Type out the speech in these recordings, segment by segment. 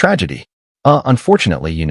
Tragedy. Unfortunately,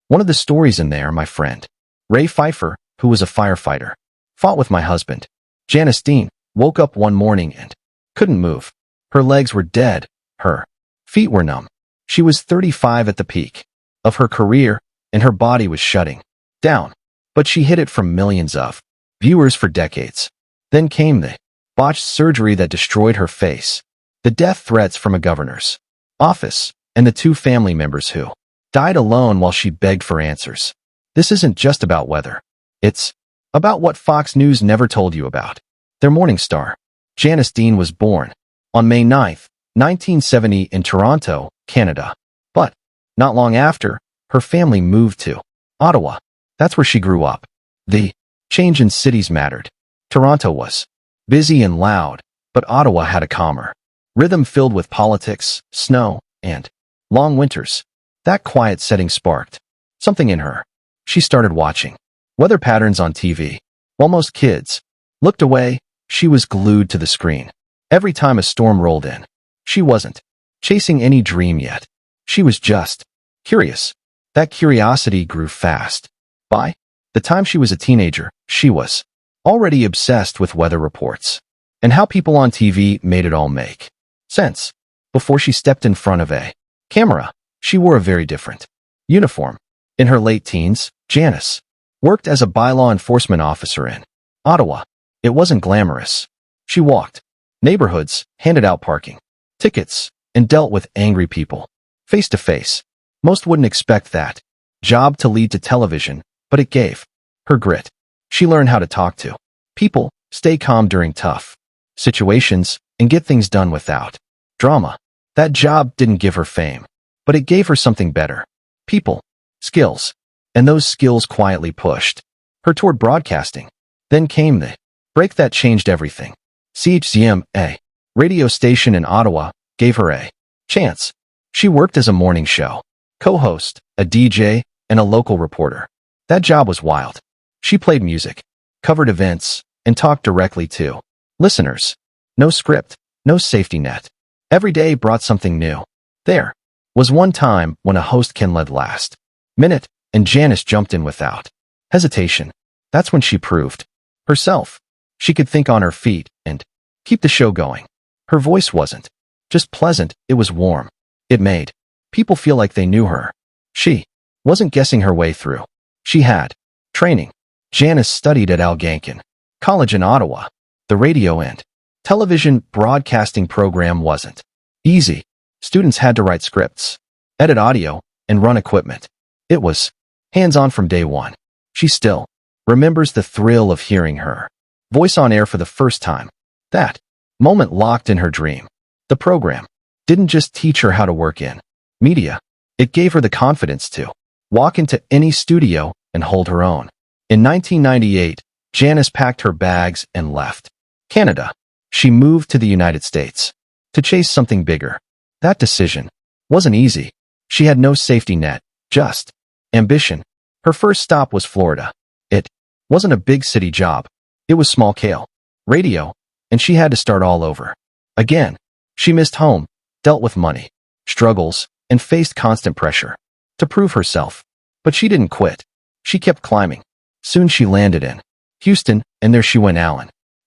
one of the stories in there, my friend, Ray Pfeiffer, who was a firefighter, fought with my husband. Janice Dean woke up one morning and couldn't move. Her legs were dead. Her feet were numb. She was 35 at the peak of her career, and her body was shutting down. But she hid it from millions of viewers for decades. Then came the botched surgery that destroyed her face, the death threats from a governor's office, and the 2 family members who died alone while she begged for answers. This isn't just about weather. It's about what Fox News never told you about. Their morning star, Janice Dean, was born on May 9, 1970 in Toronto, Canada. But not long after, her family moved to Ottawa. That's where she grew up. The change in cities mattered. Toronto was busy and loud, but Ottawa had a calmer rhythm filled with politics, snow, and long winters. That quiet setting sparked something in her. She started watching weather patterns on TV. While most kids looked away, she was glued to the screen. Every time a storm rolled in, she wasn't chasing any dream yet. She was just curious. That curiosity grew fast. By the time she was a teenager, she was already obsessed with weather reports and how people on TV made it all make sense. Before she stepped in front of a camera, she wore a very different uniform. In her late teens, Janice worked as a bylaw enforcement officer in Ottawa. It wasn't glamorous. She walked neighborhoods, handed out parking tickets, and dealt with angry people face to face. Most wouldn't expect that job to lead to television, but it gave her grit. She learned how to talk to people, stay calm during tough situations, and get things done without drama. That job didn't give her fame, but it gave her something better: people, skills. And those skills quietly pushed her toward broadcasting. Then came the break that changed everything. CHZM, a radio station in Ottawa, gave her a chance. She worked as a morning show co-host, a DJ, and a local reporter. That job was wild. She played music, covered events, and talked directly to listeners. No script, no safety net. Every day brought something new. There was one time when a host can led last minute, and Janice jumped in without hesitation. That's when she proved herself. She could think on her feet and keep the show going. Her voice wasn't just pleasant, it was warm. It made people feel like they knew her. She wasn't guessing her way through. She had training. Janice studied at Algonquin College in Ottawa. The radio and television broadcasting program wasn't easy. Students had to write scripts, edit audio, and run equipment. It was hands-on from day one. She still remembers the thrill of hearing her voice on air for the first time. That moment locked in her dream. The program didn't just teach her how to work in media. It gave her the confidence to walk into any studio and hold her own. In 1998, Janice packed her bags and left Canada. She moved to the United States to chase something bigger. That decision wasn't easy. She had no safety net, just ambition. Her first stop was Florida. It wasn't a big city job. It was small-scale radio, and she had to start all over again. She missed home, dealt with money struggles, and faced constant pressure to prove herself. But she didn't quit. She kept climbing. Soon she landed in Houston, and there she went.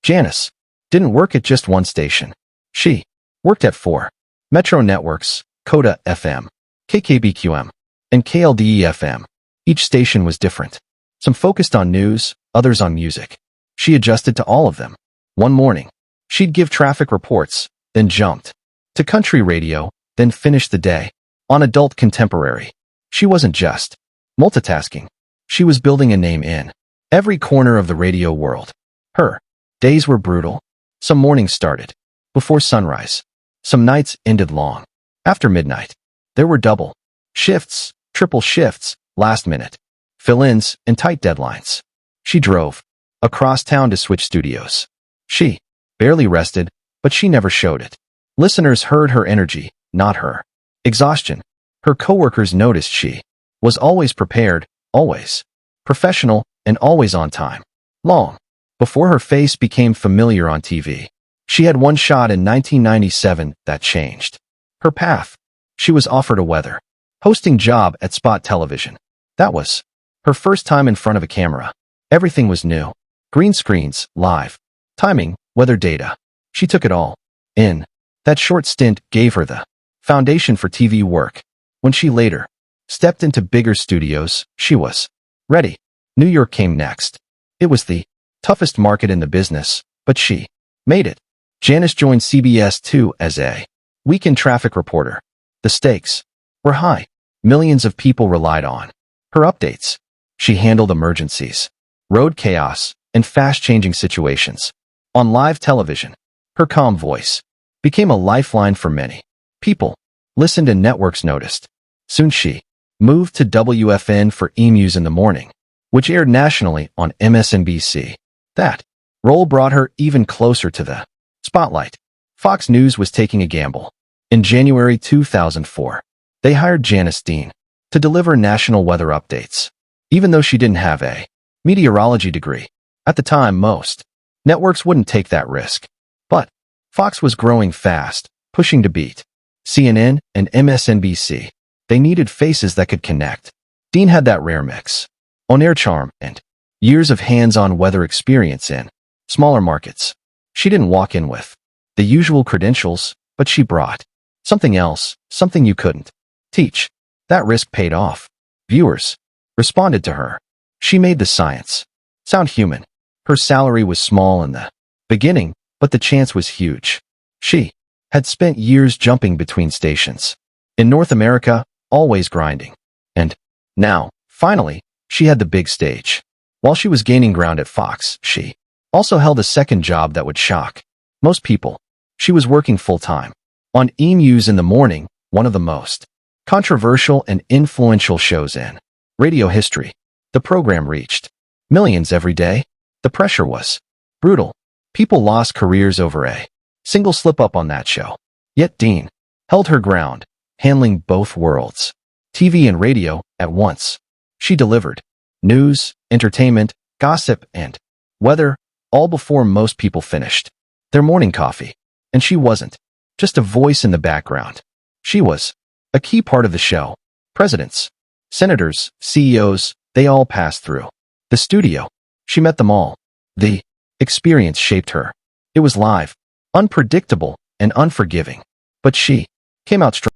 Janice didn't work at just one station. She worked at 4 metro networks: Coda FM, KKBQM, and KLDE-FM. Each station was different. Some focused on news, others on music. She adjusted to all of them. One morning, she'd give traffic reports, then jumped to country radio, then finished the day on adult contemporary. She wasn't just multitasking. She was building a name in every corner of the radio world. Her days were brutal. Some mornings started before sunrise. Some nights ended long after midnight. There were double shifts, triple shifts, last minute fill-ins, and tight deadlines. She drove across town to switch studios. She barely rested, but she never showed it. Listeners heard her energy, not her exhaustion. Her coworkers noticed she was always prepared, always professional, and always on time. Long before her face became familiar on TV, she had one shot in 1997 that changed her path. She was offered a weather hosting job at Spot Television. That was her first time in front of a camera. Everything was new. Green screens, live, timing, weather data. She took it all in. That short stint gave her the foundation for TV work. When she later stepped into bigger studios, she was ready. New York came next. It was the toughest market in the business, but she made it. Janice joined CBS 2 as a weekend traffic reporter. The stakes were high. Millions of people relied on her updates. She handled emergencies, road chaos, and fast-changing situations. On live television, her calm voice became a lifeline for many. People listened and networks noticed. Soon she moved to WFN for E-News in the Morning, which aired nationally on MSNBC. That role brought her even closer to the spotlight. Fox News was taking a gamble. In January 2004, they hired Janice Dean to deliver national weather updates. Even though she didn't have a meteorology degree, at the time most networks wouldn't take that risk. But Fox was growing fast, pushing to beat CNN and MSNBC. They needed faces that could connect. Dean had that rare mix: on-air charm and years of hands-on weather experience in smaller markets. She didn't walk in with the usual credentials, but she brought something else, something you couldn't teach. That risk paid off. Viewers responded to her. She made the science sound human. Her salary was small in the beginning, but the chance was huge. She had spent years jumping between stations. In North America, always grinding. And now, finally, she had the big stage. While she was gaining ground at Fox, she also held a second job that would shock most people. She was working full-time on E-News in the Morning, one of the most controversial and influential shows in radio history. The program reached millions every day. The pressure was brutal. People lost careers over a single slip-up on that show. Yet Dean held her ground, handling both worlds, TV and radio, at once. She delivered news, entertainment, gossip, and weather, all before most people finished their morning coffee. And she wasn't just a voice in the background. She was a key part of the show. Presidents, senators, CEOs, they all passed through the studio. She met them all. The experience shaped her. It was live, unpredictable, and unforgiving. But she came out strong.